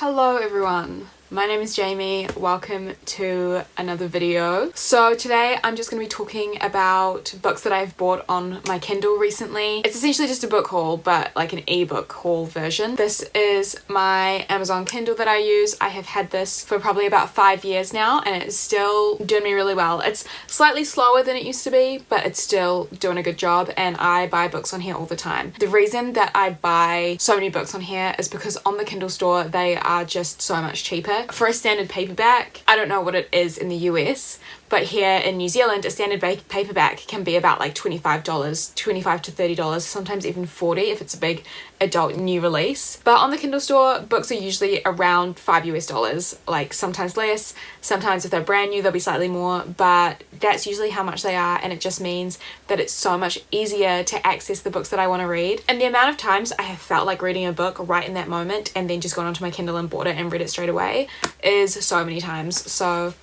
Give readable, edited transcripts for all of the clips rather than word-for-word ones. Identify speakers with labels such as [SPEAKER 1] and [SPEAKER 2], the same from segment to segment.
[SPEAKER 1] Hello everyone, my name is Jamie. Welcome to another video. So today I'm just going to be talking about books that I've bought on my Kindle recently. It's essentially just a book haul, but like an ebook haul version. This is my Amazon Kindle that I use. I have had this for probably about 5 years now and it's still doing me really well. It's slightly slower than it used to be, but it's still doing a good job, and I buy books on here all the time. The reason that I buy so many books on here is because on the Kindle store they are just so much cheaper. For a standard paperback, I don't know what it is in the US, but here in New Zealand a standard paperback can be about like $25, $25 to $30, sometimes even $40 if it's a big adult new release. But on the Kindle store, books are usually around $5 like sometimes less, sometimes if they're brand new they'll be slightly more, but that's usually how much they are, and it just means that it's so much easier to access the books that I want to read. And the amount of times I have felt like reading a book right in that moment and then just gone onto my Kindle and bought it and read it straight away is so many times. So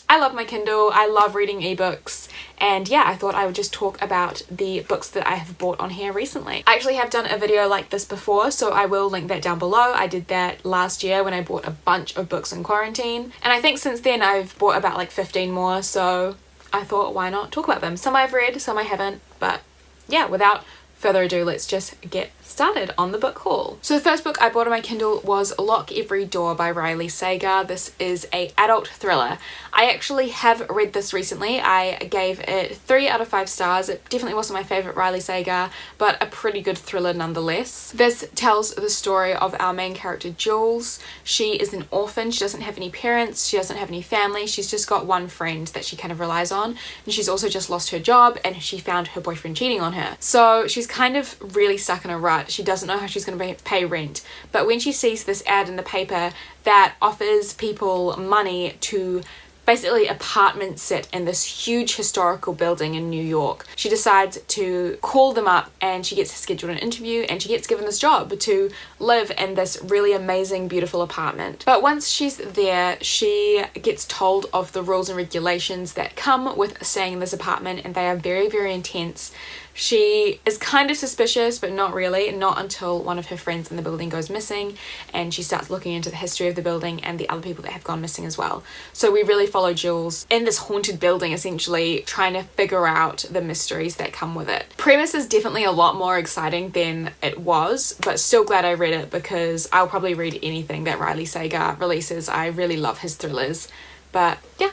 [SPEAKER 1] I love my Kindle, I love reading ebooks, and yeah, I thought I would just talk about the books that I have bought on here recently. I actually have done a video like this before, so I will link that down below. I did that last year when I bought a bunch of books in quarantine, and I think since then I've bought about like 15 more, so I thought why not talk about them. Some I've read, some I haven't, but yeah, without further ado, let's just get started on the book haul. So the first book I bought on my Kindle was Lock Every Door by Riley Sager. This is an adult thriller. I actually have read this recently. I gave it 3 out of 5 stars. It definitely wasn't my favourite Riley Sager, but a pretty good thriller nonetheless. This tells the story of our main character Jules. She is an orphan. She doesn't have any parents. She doesn't have any family. She's just got one friend that she kind of relies on, and she's also just lost her job and she found her boyfriend cheating on her. So she's kind of really stuck in a rut. She doesn't know how she's going to pay rent, but when she sees this ad in the paper that offers people money to basically apartment sit in this huge historical building in New York, she decides to call them up and she gets scheduled an interview and she gets given this job to live in this really amazing, beautiful apartment. But once she's there, she gets told of the rules and regulations that come with staying in this apartment, and they are very, very intense. She is kind of suspicious, but not really, not until one of her friends in the building goes missing, and she starts looking into the history of the building and the other people that have gone missing as well. So we really follow Jules in this haunted building, essentially trying to figure out the mysteries that come with it. Premise is definitely a lot more exciting than it was, but still glad I read it because I'll probably read anything that Riley Sager releases. I really love his thrillers. But yeah,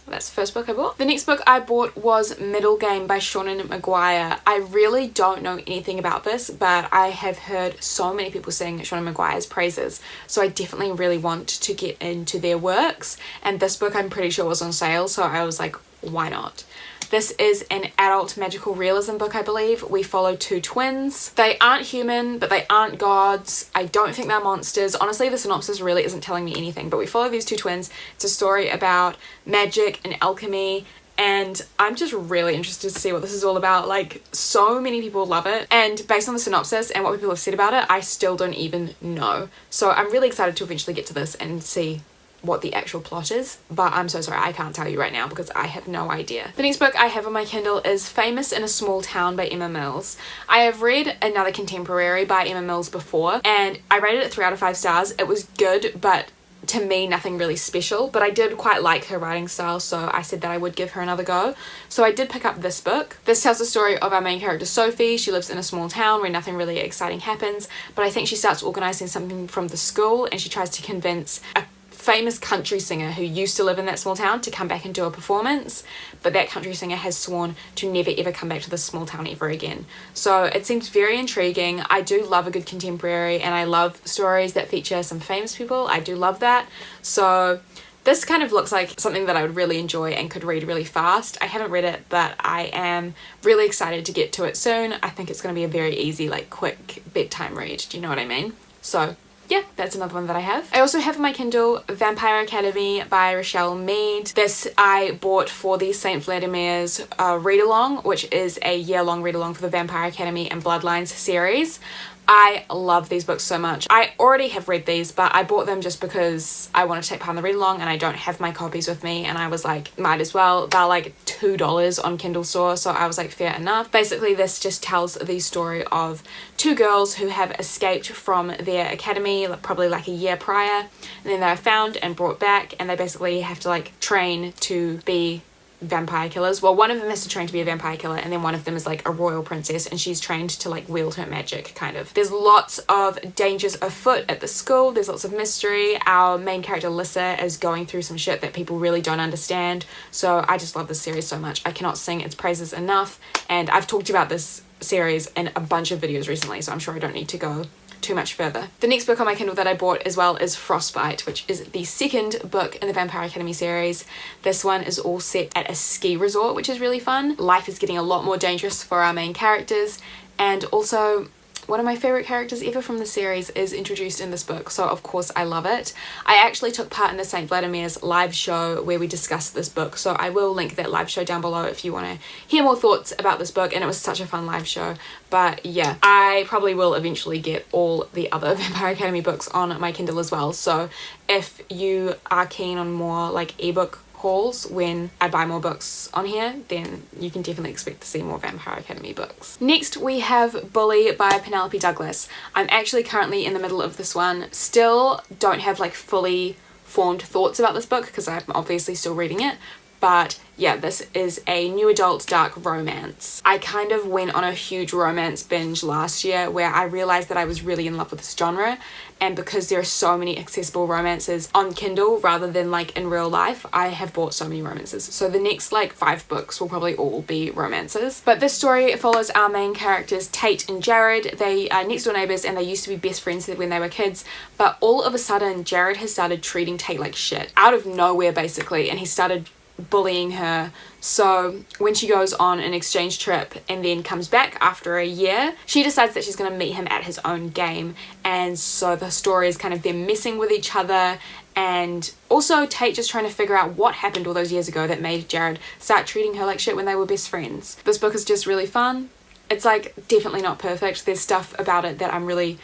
[SPEAKER 1] that's the first book I bought. The next book I bought was Middle Game by Seanan McGuire. I really don't know anything about this, but I have heard so many people sing Seanan McGuire's praises, so I definitely really want to get into their works, and this book I'm pretty sure was on sale, so I was like, why not? This is an adult magical realism book, I believe. We follow 2 twins. They aren't human, but they aren't gods. I don't think they're monsters. Honestly, the synopsis really isn't telling me anything, but we follow these 2 twins. It's a story about magic and alchemy, and I'm just really interested to see what this is all about. Like, so many people love it, and based on the synopsis and what people have said about it, I still don't even know. So I'm really excited to eventually get to this and see what the actual plot is, but I'm so sorry, I can't tell you right now because I have no idea. The next book I have on my Kindle is Famous in a Small Town by Emma Mills. I have read another contemporary by Emma Mills before, and I rated it 3 out of 5 stars. It was good, but to me nothing really special, but I did quite like her writing style, so I said that I would give her another go. So I did pick up this book. This tells the story of our main character Sophie. She lives in a small town where nothing really exciting happens, but I think she starts organising something from the school, and she tries to convince a famous country singer who used to live in that small town to come back and do a performance, but that country singer has sworn to never ever come back to this small town ever again. So it seems very intriguing. I do love a good contemporary, and I love stories that feature some famous people. I do love that. So this kind of looks like something that I would really enjoy and could read really fast. I haven't read it, but I am really excited to get to it soon. I think it's going to be a very easy, like, quick bedtime read. Do you know what I mean? So yeah, that's another one that I have. I also have on my Kindle Vampire Academy by Rochelle Mead. This I bought for the St. Vladimir's read-along, which is a year-long read-along for the Vampire Academy and Bloodlines series. I love these books so much. I already have read these, but I bought them just because I wanted to take part in the read along and I don't have my copies with me, and I was like, might as well. They're like $2 on Kindle store, so I was like, fair enough. Basically, this just tells the story of two girls who have escaped from their academy probably like a year prior, and then they're found and brought back, and they basically have to like train to be vampire killers. Well, one of them has to train to be a vampire killer, and then one of them is like a royal princess, and she's trained to like wield her magic, kind of. There's lots of dangers afoot at the school. There's lots of mystery. Our main character Lissa is going through some shit that people really don't understand, so I just love this series so much. I cannot sing its praises enough, and I've talked about this series in a bunch of videos recently, so I'm sure I don't need to go too much further. The next book on my Kindle that I bought as well is Frostbite, which is the second book in the Vampire Academy series. This one is all set at a ski resort, which is really fun. Life is getting a lot more dangerous for our main characters, and also one of my favorite characters ever from the series is introduced in this book, so of course I love it. I actually took part in the St. Vladimir's live show where we discussed this book, so I will link that live show down below if you want to hear more thoughts about this book, and it was such a fun live show. But yeah, I probably will eventually get all the other Vampire Academy books on my Kindle as well, so if you are keen on more like ebook hauls when I buy more books on here, then you can definitely expect to see more Vampire Academy books. Next we have Bully by Penelope Douglas. I'm actually currently in the middle of this one. Still don't have like fully formed thoughts about this book because I'm obviously still reading it, but yeah, this is a new adult dark romance. I kind of went on a huge romance binge last year where I realized that I was really in love with this genre, and because there are so many accessible romances on Kindle rather than like in real life, I have bought so many romances. So the next like 5 books will probably all be romances. But this story follows our main characters Tate and Jared. They are next door neighbours and they used to be best friends when they were kids, but all of a sudden Jared has started treating Tate like shit out of nowhere basically, and he started bullying her. So when she goes on an exchange trip and then comes back after a year, she decides that she's going to meet him at his own game, and so the story is kind of them messing with each other, and also Tate just trying to figure out what happened all those years ago that made Jared start treating her like shit when they were best friends. This book is just really fun. It's like definitely not perfect. There's stuff about it that I'm really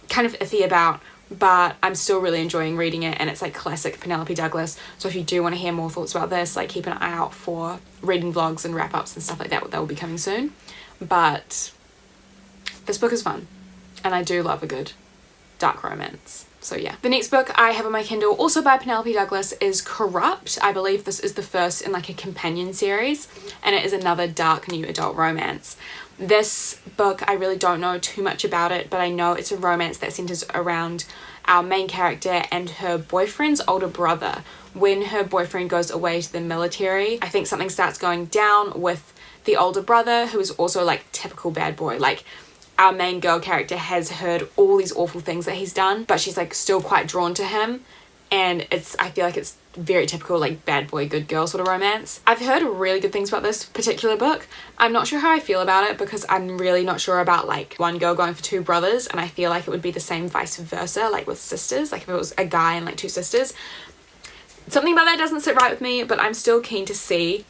[SPEAKER 1] kind of iffy about, but I'm still really enjoying reading it, and it's like classic Penelope Douglas. So if you do want to hear more thoughts about this, like keep an eye out for reading vlogs and wrap-ups and stuff like that will be coming soon. But this book is fun, and I do love a good dark romance. So yeah. The next book I have on my Kindle, also by Penelope Douglas, is Corrupt. I believe this is the first in like a companion series, and it is another dark new adult romance. This book, I really don't know too much about it, but I know it's a romance that centers around our main character and her boyfriend's older brother. When her boyfriend goes away to the military, I think something starts going down with the older brother, who is also like typical bad boy. Like, our main girl character has heard all these awful things that he's done, but she's like still quite drawn to him, and I feel like it's very typical like bad boy good girl sort of romance. I've heard really good things about this particular book. I'm not sure how I feel about it because I'm really not sure about like one girl going for 2 brothers, and I feel like it would be the same vice versa, like with sisters, like if it was a guy and like 2 sisters. Something about that doesn't sit right with me, but I'm still keen to see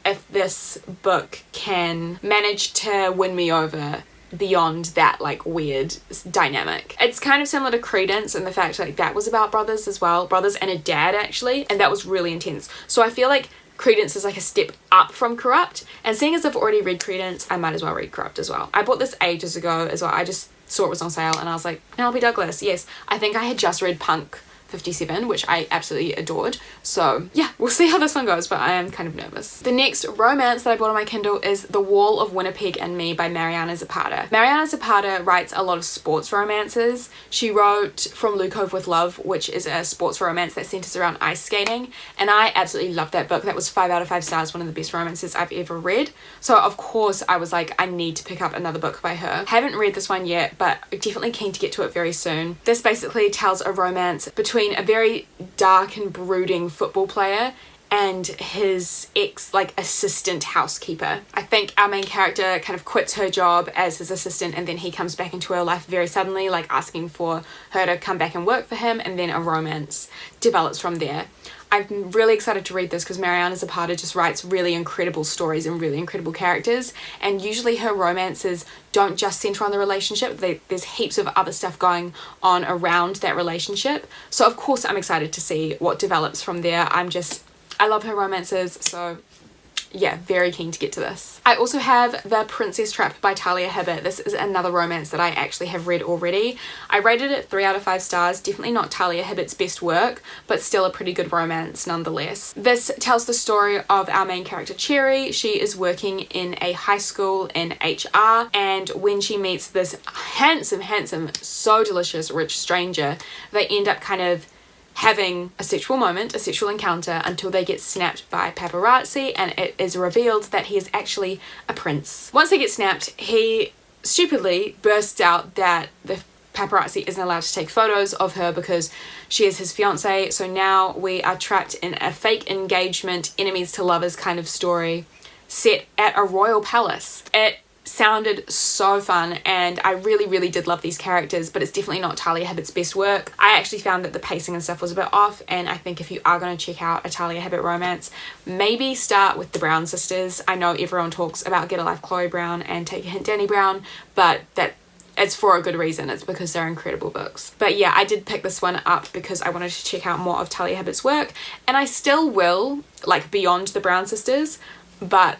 [SPEAKER 1] if this book can manage to win me over beyond that like weird dynamic. It's kind of similar to Credence in the fact like that was about brothers as well, brothers and a dad actually, and that was really intense. So I feel like Credence is like a step up from Corrupt, and seeing as I've already read Credence, I might as well read Corrupt as well. I bought this ages ago as well. I just saw it was on sale and I was like, Penelope Douglas, yes. I think I had just read Punk 57, which I absolutely adored. So yeah, we'll see how this one goes, but I am kind of nervous. The next romance that I bought on my Kindle is The Wall of Winnipeg and Me by Mariana Zapata. Mariana Zapata writes a lot of sports romances. She wrote From Blue Cove with Love, which is a sports romance that centers around ice skating, and I absolutely loved that book. That was 5 out of 5 stars, one of the best romances I've ever read. So of course I was like, I need to pick up another book by her. Haven't read this one yet, but definitely keen to get to it very soon. This basically tells a romance between a very dark and brooding football player and his ex like assistant housekeeper. I think our main character kind of quits her job as his assistant, and then he comes back into her life very suddenly, like asking for her to come back and work for him, and then a romance develops from there. I'm really excited to read this because Mariana Zapata just writes really incredible stories and really incredible characters, and usually her romances don't just center on the relationship. There's heaps of other stuff going on around that relationship. So of course I'm excited to see what develops from there. I love her romances, so yeah, very keen to get to this. I also have The Princess Trap by Talia Hibbert. This is another romance that I actually have read already. I rated it 3 out of 5 stars. Definitely not Talia Hibbert's best work, but still a pretty good romance nonetheless. This tells the story of our main character Cherry. She is working in a high school in HR, and when she meets this handsome, so delicious, rich stranger, they end up kind of having a sexual moment, a sexual encounter, until they get snapped by paparazzi, and it is revealed that he is actually a prince. Once they get snapped, he stupidly bursts out that the paparazzi isn't allowed to take photos of her because she is his fiance. So now we are trapped in a fake engagement, enemies to lovers kind of story set at a royal palace. It sounded so fun, and I really did love these characters, but it's definitely not Talia Hibbert's best work. I actually found that the pacing and stuff was a bit off, and I think if you are going to check out a Talia Hibbert romance, maybe start with the Brown sisters. I know everyone talks about Get a Life Chloe Brown and Take a Hint Danny Brown, but it's for a good reason. It's because they're incredible books. But yeah, I did pick this one up because I wanted to check out more of Talia Hibbert's work, and I still will, like, beyond the Brown sisters, but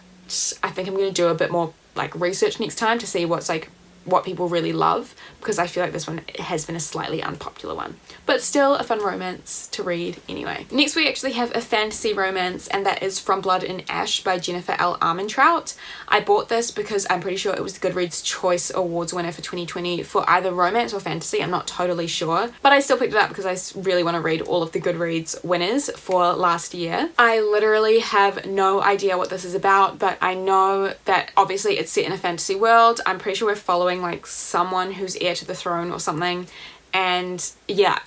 [SPEAKER 1] I think I'm going to do a bit more like research next time to see what people really love, because I feel like this one has been a slightly unpopular one, but still a fun romance to read anyway. Next we actually have a fantasy romance, and that is From Blood and Ash by Jennifer L. Armentrout. I bought this because I'm pretty sure it was the Goodreads Choice Awards winner for 2020 for either romance or fantasy. I'm not totally sure, but I still picked it up because I really want to read all of the Goodreads winners for last year. I literally have no idea what this is about, but I know that obviously it's set in a fantasy world. I'm pretty sure we're following like someone who's heir to the throne or something, and yeah,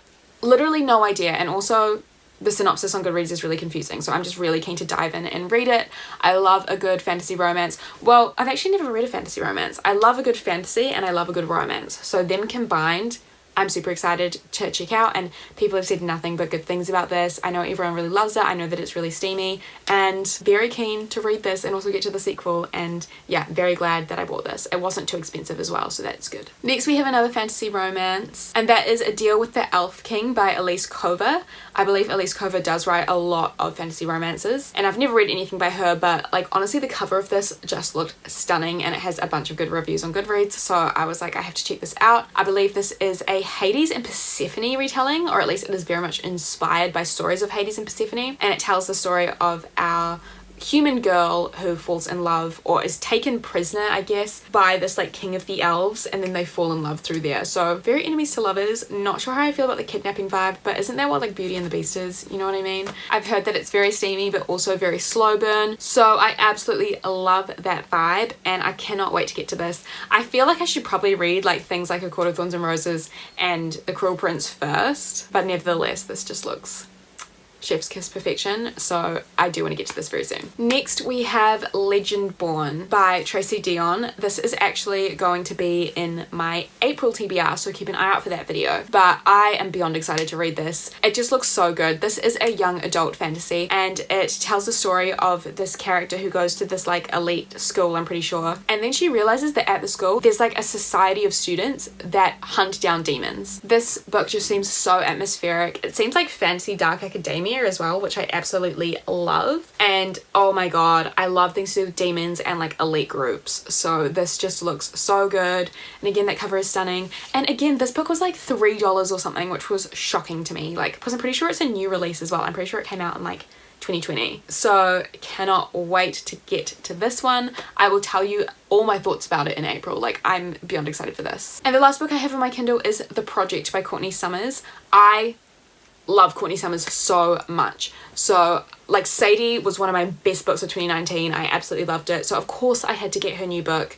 [SPEAKER 1] literally no idea. And also the synopsis on Goodreads is really confusing, so I'm just really keen to dive in and read it. I love a good fantasy romance. Well, I've actually never read a fantasy romance. I love a good fantasy and I love a good romance, so them combined I'm super excited to check out, and people have said nothing but good things about this. I know everyone really loves it. I know that it's really steamy, and very keen to read this and also get to the sequel, and yeah, very glad that I bought this. It wasn't too expensive as well, so that's good. Next we have another fantasy romance, and that is A Deal with the Elf King by Elise Cover. I believe Elise Cover does write a lot of fantasy romances, and I've never read anything by her, but like honestly the cover of this just looked stunning, and it has a bunch of good reviews on Goodreads, so I was like, I have to check this out. I believe this is a Hades and Persephone retelling, or at least it is very much inspired by stories of Hades and Persephone, and it tells the story of our human girl who falls in love, or is taken prisoner I guess, by this like king of the elves, and then they fall in love through there. So very enemies to lovers. Not sure how I feel about the kidnapping vibe, but isn't that what like Beauty and the Beast is, you know what I mean? I've heard that it's very steamy but also very slow burn, so I absolutely love that vibe, and I cannot wait to get to this. I feel like I should probably read like things like A Court of Thorns and Roses and The Cruel Prince first, but nevertheless this just looks chef's kiss perfection, so I do want to get to this very soon. Next we have Legend Born by Tracy Dion. This is actually going to be in my April TBR, so keep an eye out for that video, but I am beyond excited to read this. It just looks so good. This is a young adult fantasy, and it tells the story of this character who goes to this like elite school, I'm pretty sure, and then she realizes that at the school there's like a society of students that hunt down demons. This book just seems so atmospheric. It seems like fantasy dark academia as well, which I absolutely love, and oh my god, I love things to do with demons and like elite groups, so this just looks so good. And again, that cover is stunning, and again this book was like $3 or something, which was shocking to me, like because I'm pretty sure it's a new release as well. I'm pretty sure it came out in like 2020, so cannot wait to get to this one. I will tell you all my thoughts about it in April. Like I'm beyond excited for this. And the last book I have on my Kindle is The Project by Courtney Summers. I love Courtney Summers so much. So like Sadie was one of my best books of 2019. I absolutely loved it, so of course I had to get her new book.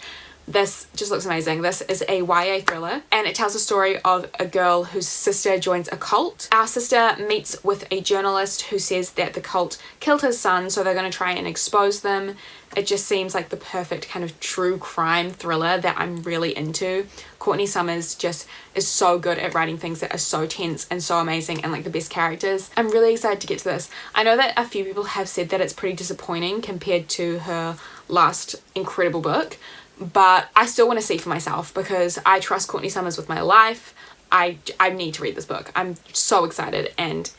[SPEAKER 1] This just looks amazing. This is a YA thriller and it tells the story of a girl whose sister joins a cult. Our sister meets with a journalist who says that the cult killed his son, so they're going to try and expose them. It just seems like the perfect kind of true crime thriller that I'm really into. Courtney Summers just is so good at writing things that are so tense and so amazing and like the best characters. I'm really excited to get to this. I know that a few people have said that it's pretty disappointing compared to her last incredible book, but I still want to see for myself because I trust Courtney Summers with my life. I need to read this book. I'm so excited and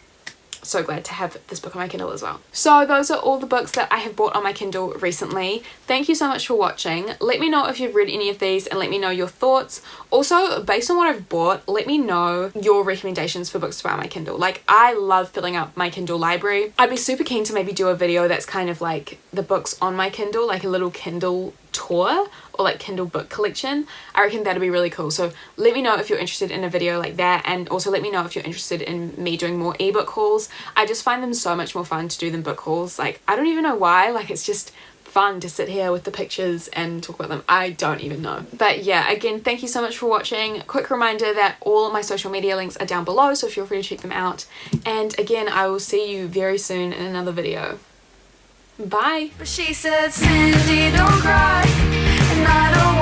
[SPEAKER 1] so glad to have this book on my Kindle as well. So those are all the books that I have bought on my Kindle recently. Thank you so much for watching. Let me know if you've read any of these and let me know your thoughts. Also, based on what I've bought, let me know your recommendations for books to buy on my Kindle. Like, I love filling up my Kindle library. I'd be super keen to maybe do a video that's kind of like the books on my Kindle, like a little Kindle tour or like Kindle book collection. I reckon that'd be really cool. So let me know if you're interested in a video like that, and also let me know if you're interested in me doing more ebook hauls. I just find them so much more fun to do than book hauls. Like, I don't even know why, like it's just fun to sit here with the pictures and talk about them. I don't even know. But yeah, again, thank you so much for watching. Quick reminder that all my social media links are down below, so feel free to check them out. And again, I will see you very soon in another video. Bye.
[SPEAKER 2] But she said, Cindy, don't cry, and I don't